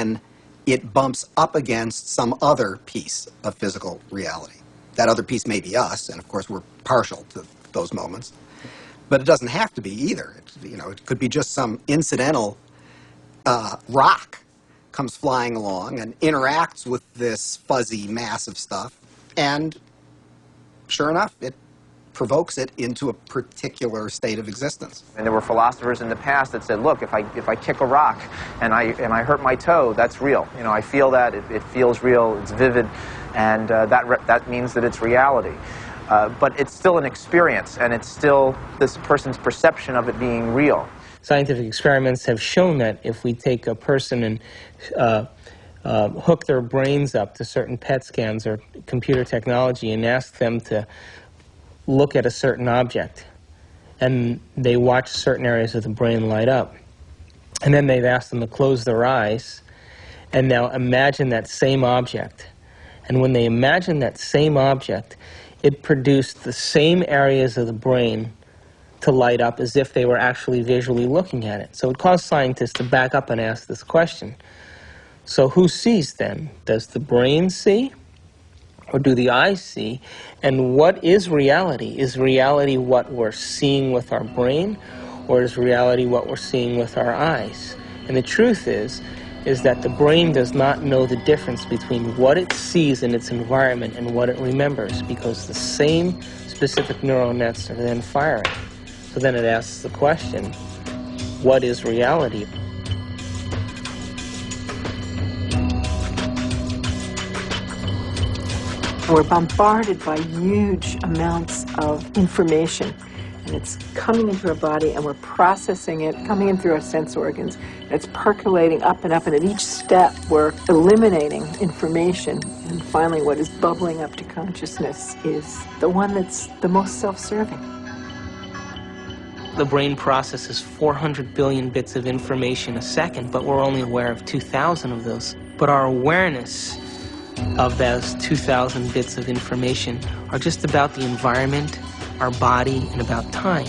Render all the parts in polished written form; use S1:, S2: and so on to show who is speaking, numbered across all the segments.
S1: and it bumps up against some other piece of physical reality. That other piece may be us, and of course we're partial to those moments. But it doesn't have to be either. It could be just some incidental rock comes flying along and interacts with this fuzzy mass of stuff, and sure enough, it provokes it into a particular state of existence.
S2: And there were philosophers in the past that said, look, if I kick a rock and I hurt my toe, that's real. I feel that, it feels real, it's vivid, and that means that it's reality. But it's still an experience, and it's still this person's perception of it being real.
S3: Scientific experiments have shown that if we take a person and hook their brains up to certain PET scans or computer technology and ask them to look at a certain object, and they watch certain areas of the brain light up, and then they've asked them to close their eyes and now imagine that same object. And when they imagine that same object, it produced the same areas of the brain to light up as if they were actually visually looking at it. So it caused scientists to back up and ask this question. So who sees then? Does the brain see? Or do the eyes see? And what is reality? Is reality what we're seeing with our brain? Or is reality what we're seeing with our eyes? And the truth is that the brain does not know the difference between what it sees in its environment and what it remembers, because the same specific neural nets are then firing. So then it asks the question, what is reality?
S4: We're bombarded by huge amounts of information, and it's coming into our body, and we're processing it, coming in through our sense organs, and it's percolating up, and at each step we're eliminating information, and finally what is bubbling up to consciousness is the one that's the most self-serving.
S3: The brain processes 400 billion bits of information a second, but we're only aware of 2,000 of those. But our awareness of those 2,000 bits of information are just about the environment, our body, and about time.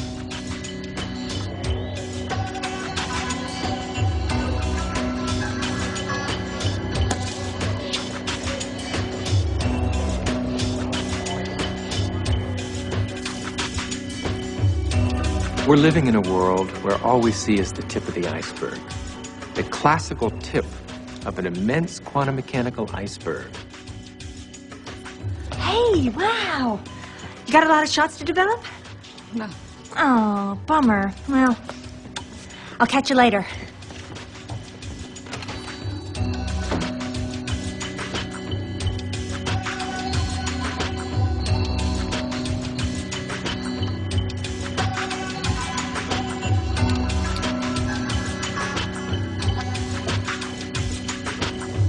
S5: We're living in a world where all we see is the tip of the iceberg, the classical tip of an immense quantum mechanical iceberg.
S6: Hey, wow! You got a lot of shots to develop?
S7: No.
S6: Oh, bummer. Well, I'll catch you later.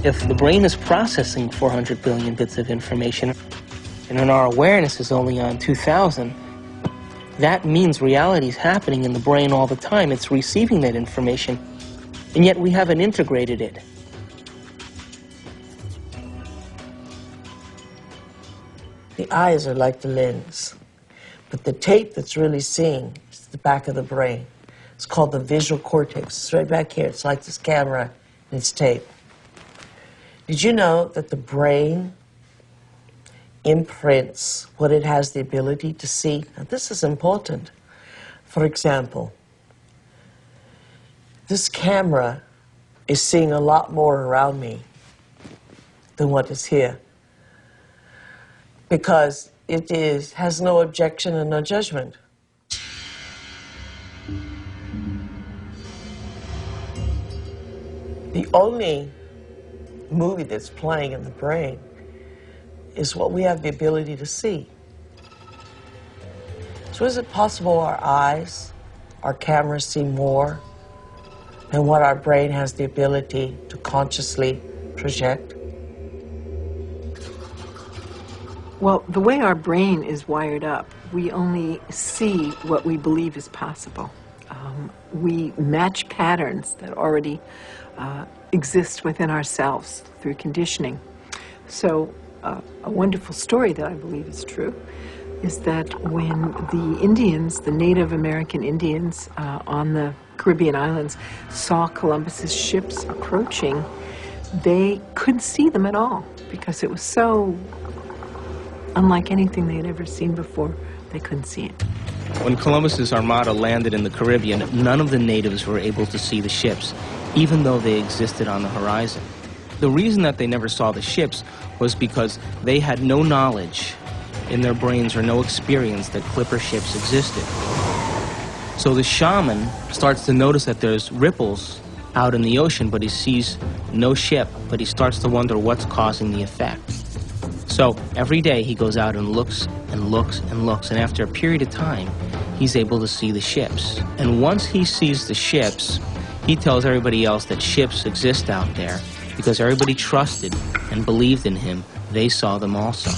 S3: If the brain is processing 400 billion bits of information, and then our awareness is only on 2,000, that means reality is happening in the brain all the time. It's receiving that information, and yet we haven't integrated it.
S8: The eyes are like the lens, but the tape that's really seeing is the back of the brain. It's called the visual cortex. It's right back here. It's like this camera, and it's tape. Did you know that the brain imprints what it has the ability to see? Now, this is important. For example, this camera is seeing a lot more around me than what is here, because it has no objection and no judgment. The only movie that's playing in the brain is what we have the ability to see. So is it possible our eyes, our cameras see more than what our brain has the ability to consciously project?
S4: Well, the way our brain is wired up, we only see what we believe is possible. We match patterns that already exist within ourselves through conditioning. So a wonderful story that I believe is true is that when the Indians, the Native American Indians on the Caribbean islands, saw Columbus's ships approaching, they couldn't see them at all because it was so unlike anything they had ever seen before. They couldn't see it.
S3: When Columbus's armada landed in the Caribbean, none of the natives were able to see the ships, even though they existed on the horizon. The reason that they never saw the ships was because they had no knowledge in their brains or no experience that clipper ships existed. So the shaman starts to notice that there's ripples out in the ocean, but he sees no ship, but he starts to wonder what's causing the effect. So every day he goes out and looks and looks and looks, and after a period of time, he's able to see the ships. And once he sees the ships, he tells everybody else that ships exist out there because everybody trusted and believed in him. They saw them also.